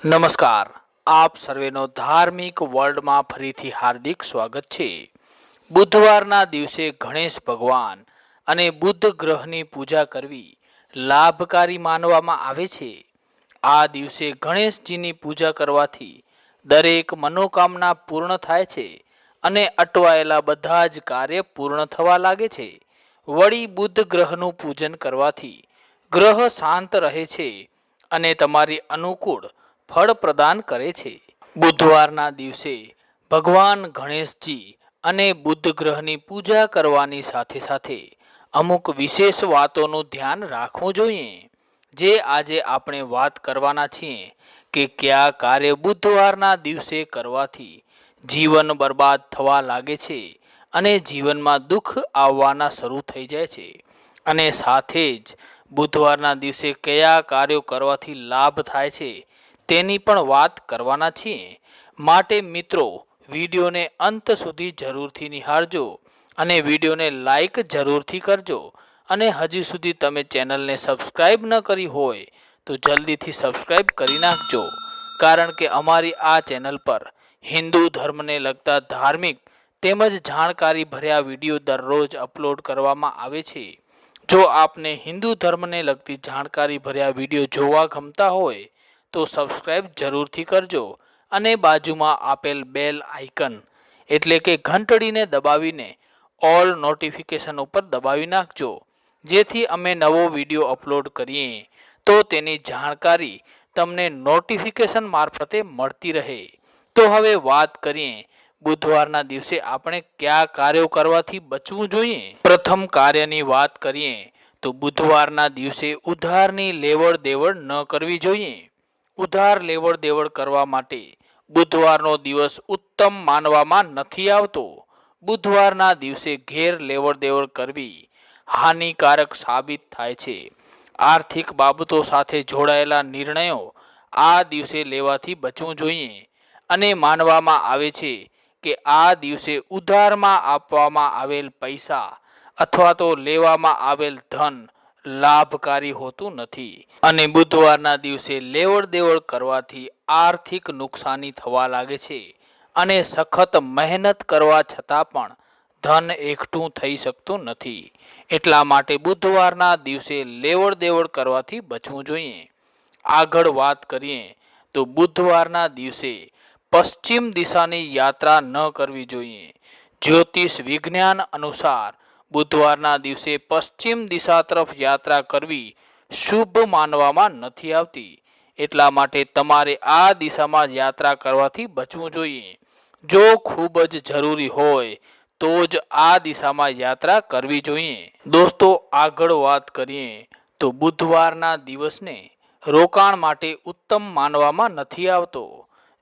નમસ્કાર, આપ સર્વેનો ધાર્મિક વર્લ્ડમાં ફરીથી હાર્દિક સ્વાગત છે। બુધવારના દિવસે ગણેશ ભગવાન અને બુધ ગ્રહની પૂજા કરવી લાભકારી માનવામાં આવે છે। આ દિવસે ગણેશજીની પૂજા કરવાથી દરેક મનોકામના પૂર્ણ થાય છે અને અટવાયેલા બધા જ કાર્ય પૂર્ણ થવા લાગે છે। વળી બુધ ગ્રહનું પૂજન કરવાથી ગ્રહ શાંત રહે છે અને તમારી અનુકૂળ ફળ પ્રદાન કરે છે। બુધવારના દિવસે ભગવાન ગણેશજી અને બુધ ગ્રહની પૂજા કરવાની સાથે સાથે અમુક વિશેષ વાતોનું ધ્યાન રાખવું જોઈએ, જે આજે આપણે વાત કરવાના છીએ કે કયા કાર્ય બુધવારના દિવસે કરવાથી જીવન બરબાદ થવા લાગે છે અને જીવનમાં દુઃખ આવવાના શરૂ થઈ જાય છે, અને સાથે જ બુધવારના દિવસે કયા કાર્યો કરવાથી લાભ થાય છે તેની પણ વાત કરવાના છીએ। માટે મિત્રો, વિડીયોને અંત સુધી જરૂરથી નિહાળજો અને વિડીયોને લાઈક જરૂરથી કરજો, અને હજી સુધી તમે ચેનલને સબસ્ક્રાઈબ ન કરી હોય તો જલ્દીથી સબસ્ક્રાઈબ કરી નાખજો, કારણ કે અમારી આ ચેનલ પર હિન્દુ ધર્મને લગતા ધાર્મિક તેમજ જાણકારી ભર્યા વિડીયો દરરોજ અપલોડ કરવામાં આવે છે। જો આપને હિન્દુ ધર્મને લગતી જાણકારી ભર્યા વિડીયો જોવા ગમતા હોય તો સબસ્ક્રાઈબ જરૂરથી કરજો અને બાજુમાં આપેલ બેલ આઇકન એટલે કે ઘંટડીને દબાવીને ઓલ નોટિફિકેશન ઉપર દબાવી નાખજો, જેથી અમે નવો વિડીયો અપલોડ કરીએ તો તેની જાણકારી તમને નોટિફિકેશન મારફતે મળતી રહે। તો હવે વાત કરીએ બુધવારના દિવસે આપણે કયા કાર્યો કરવાથી બચવું જોઈએ। પ્રથમ કાર્યની વાત કરીએ તો બુધવારના દિવસે ઉધારની લેવડ દેવડ ન કરવી જોઈએ। ઉધાર લેવડ દેવડ કરવા માટે બુધવારનો દિવસ ઉત્તમ માનવામાં નથી આવતો। બુધવારના દિવસે ઘેર લેવડ દેવડ કરવી હાનિકારક સાબિત થાય છે। આર્થિક બાબતો સાથે જોડાયેલા નિર્ણયો આ દિવસે લેવાથી બચવું જોઈએ, અને માનવામાં આવે છે કે આ દિવસે ઉધારમાં આપવામાં આવેલ પૈસા અથવા તો લેવામાં આવેલ ધન લાભકારી હોતું નથી, અને બુધવારના દિવસે લેવડ દેવડ કરવાથી આર્થિક નુકસાની થવા લાગે છે અને સખત મહેનત કરવા છતાં પણ ધન એકઠું થઈ શકતું નથી। એટલા માટે બુધવારના દિવસે લેવડ દેવડ કરવાથી બચવું જોઈએ। આગળ વાત કરીએ તો બુધવારના દિવસે પશ્ચિમ દિશાની યાત્રા ન કરવી જોઈએ। જ્યોતિષ વિજ્ઞાન અનુસાર બુધવારના દિવસે પશ્ચિમ દિશા તરફ યાત્રા કરવી શુભ માનવામાં નથી આવતી, એટલા માટે તમારે આ દિશામાં યાત્રા કરવાથી બચવું જોઈએ। જો ખૂબ જ જરૂરી હોય તો જ આ દિશામાં યાત્રા કરવી જોઈએ। દોસ્તો, આગળ વાત કરીએ તો બુધવારના દિવસને રોકાણ માટે ઉત્તમ માનવામાં નથી આવતો।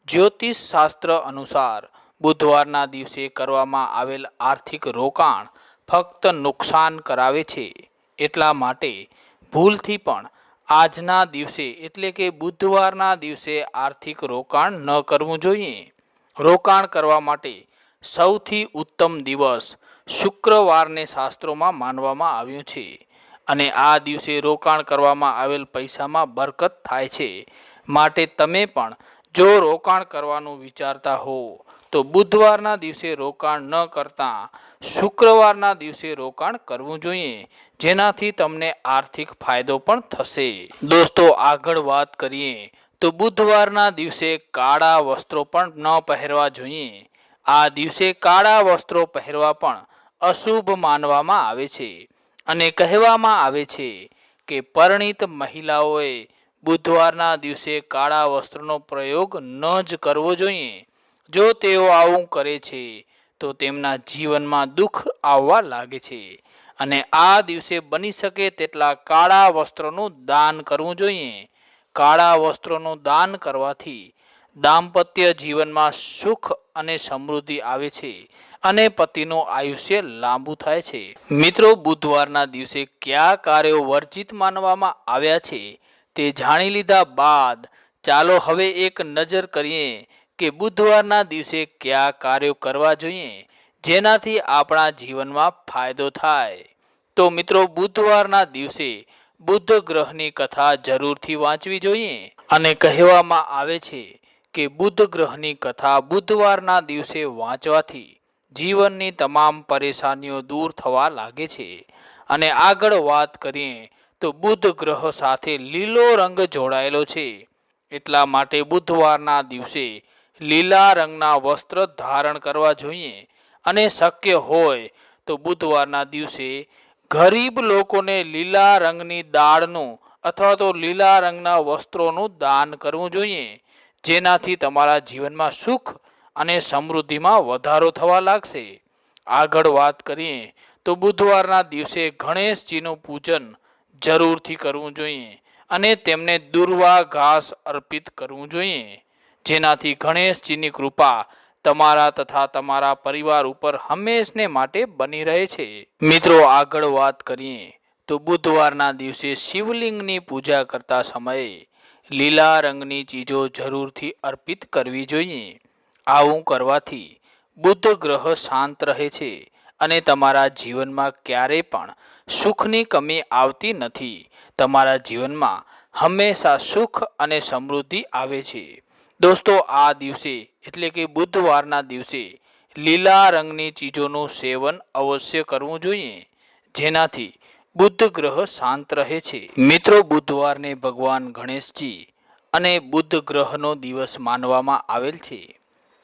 જ્યોતિષ શાસ્ત્ર અનુસાર બુધવારના દિવસે કરવામાં આવેલ આર્થિક રોકાણ ફક્ત નુકસાન કરાવે છે, એટલા માટે ભૂલથી પણ આજના દિવસે એટલે કે બુધવારના દિવસે આર્થિક રોકાણ ન કરવું જોઈએ। રોકાણ કરવા માટે સૌથી ઉત્તમ દિવસ શુક્રવારને શાસ્ત્રોમાં માનવામાં આવ્યું છે, અને આ દિવસે રોકાણ કરવામાં આવેલ પૈસામાં બરકત થાય છે। માટે તમે પણ જો રોકાણ કરવાનું વિચારતા હો તો બુધવારના દિવસે રોકાણ ન કરતા શુક્રવારના દિવસે રોકાણ કરવું જોઈએ, જેનાથી તમને આર્થિક ફાયદો પણ થશે। દોસ્તો, આગળ વાત કરીએ તો બુધવારના દિવસે કાળા વસ્ત્રો પણ ન પહેરવા જોઈએ। આ દિવસે કાળા વસ્ત્રો પહેરવા પણ અશુભ માનવામાં આવે છે, અને કહેવામાં આવે છે કે પરિણીત મહિલાઓએ બુધવારના દિવસે કાળા વસ્ત્રનો પ્રયોગ ન જ કરવો જોઈએ। જો તેઓ આવું કરે છે તો તેમના જીવનમાં દુઃખ આવવા લાગે છે, અને આ દિવસે બની શકે તેટલા કાળા વસ્ત્રોનું દાન કરવું જોઈએ। કાળા વસ્ત્રોનું દાન કરવાથી દાંપત્ય જીવનમાં સુખ અને સમૃદ્ધિ આવે છે અને પતિનું આયુષ્ય લાંબુ થાય છે। મિત્રો, બુધવારના દિવસે કયા કાર્યો વર્જિત માનવામાં આવ્યા છે તે જાણી લીધા બાદ ચાલો હવે એક નજર કરીએ કે બુધવારના દિવસે કયા કાર્યો કરવા જોઈએ જેનાથી આપણા જીવનમાં ફાયદો થાય। તો મિત્રો, બુધવારના દિવસે બુધ ગ્રહની કથા જરૂરથી વાંચવી જોઈએ। અને કહેવામાં આવે છે કે બુધ ગ્રહની કથા બુધવારના દિવસે વાંચવાથી જીવનની તમામ પરેશાનીઓ દૂર થવા લાગે છે. અને આગળ વાત કરીએ તો બુધ ગ્રહ સાથે લીલો રંગ જોડાયેલો છે. એટલા માટે બુધવારના દિવસે લીલા રંગના વસ્ત્ર ધારણ કરવા જોઈએ. અને શક્ય હોય તો બુધવારના દિવસે ગરીબ લોકોને લીલા રંગની દાળનું અથવા તો લીલા રંગના વસ્ત્રોનું દાન કરવું જોઈએ. જેનાથી તમારા જીવનમાં સુખ અને સમૃદ્ધિમાં વધારો થવા લાગશે. આગળ વાત કરીએ તો બુધવારના દિવસે ગણેશજીનું પૂજન જરૂરથી કરવું જોઈએ અને તેમને દુર્વા ઘાસ અર્પિત કરવું જોઈએ. જેનાથી ગણેશજીની કૃપા તમારા તથા તમારા પરિવાર ઉપર હંમેશને માટે બની રહે છે. મિત્રો, આગળ વાત કરીએ તો બુધવારના દિવસે શિવલિંગની પૂજા કરતા સમયે લીલા રંગની ચીજો જરૂરથી અર્પિત કરવી જોઈએ. આવું કરવાથી બુધ ગ્રહ શાંત રહે છે અને તમારા જીવનમાં ક્યારેય પણ સુખની કમી આવતી નથી. તમારા જીવનમાં હંમેશા સુખ અને સમૃદ્ધિ આવે છે. દોસ્તો, આ દિવસે એટલે કે બુધવારના દિવસે લીલા રંગની ચીજોનું સેવન અવશ્ય કરવું જોઈએ. જેનાથી બુધ ગ્રહ શાંત રહે છે. મિત્રો, બુધવારને ભગવાન ગણેશજી અને બુધ ગ્રહનો દિવસ માનવામાં આવેલ છે.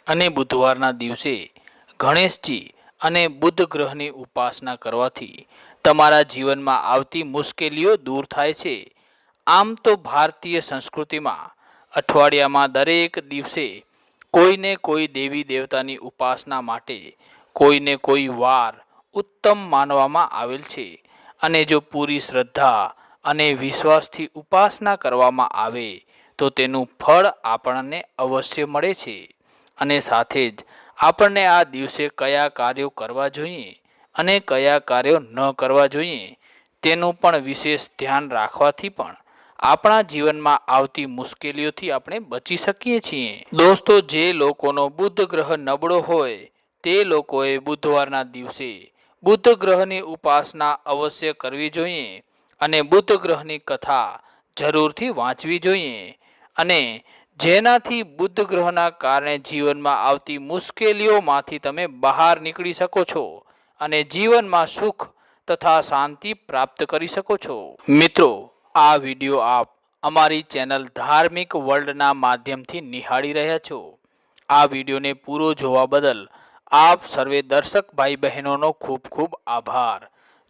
અને બુધવારના દિવસે ગણેશજી અને બુધ ગ્રહની ઉપાસના કરવાથી તમારા જીવનમાં આવતી મુશ્કેલીઓ દૂર થાય છે. આમ તો ભારતીય સંસ્કૃતિમાં અઠવાડિયામાં દરેક દિવસે કોઈને કોઈ દેવી દેવતાની ઉપાસના માટે કોઈને કોઈ વાર ઉત્તમ માનવામાં આવેલ છે. અને જો પૂરી શ્રદ્ધા અને વિશ્વાસથી ઉપાસના કરવામાં આવે તો તેનું ફળ આપણને અવશ્ય મળે છે. અને સાથે જ આપણને આ દિવસે કયા કાર્યો કરવા જોઈએ અને કયા કાર્યો ન કરવા જોઈએ તેનું પણ વિશેષ ધ્યાન રાખવાથી પણ આપણા જીવનમાં આવતી મુશ્કેલીઓથી આપણે બચી શકીએ છીએ. દોસ્તો, જે લોકોનો બુધ ગ્રહ નબળો હોય તે લોકોએ બુધવારના દિવસે બુધ ગ્રહની ઉપાસના અવશ્ય કરવી જોઈએ અને બુધ ગ્રહની કથા જરૂરથી વાંચવી જોઈએ. અને જેનાથી બુધ ગ્રહના કારણે જીવનમાં આવતી મુશ્કેલીઓમાંથી તમે બહાર નીકળી શકો છો અને જીવનમાં સુખ તથા શાંતિ પ્રાપ્ત કરી શકો છો. મિત્રો, આ વિડીયો આપ અમારી ચેનલ ધાર્મિક વર્લ્ડના માધ્યમથી નિહાળી રહ્યા છો. આ વિડીયોને પૂરો જોવા બદલ આપ સર્વે દર્શક ભાઈ બહેનોનો ખૂબ ખૂબ આભાર.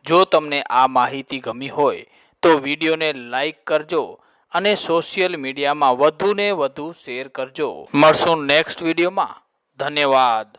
જો તમને આ માહિતી ગમી હોય તો વિડીયોને લાઈક કરજો અને સોશિયલ મીડિયામાં વધુને વધુ શેર કરજો. મળશું નેક્સ્ટ વિડીયોમાં. ધન્યવાદ.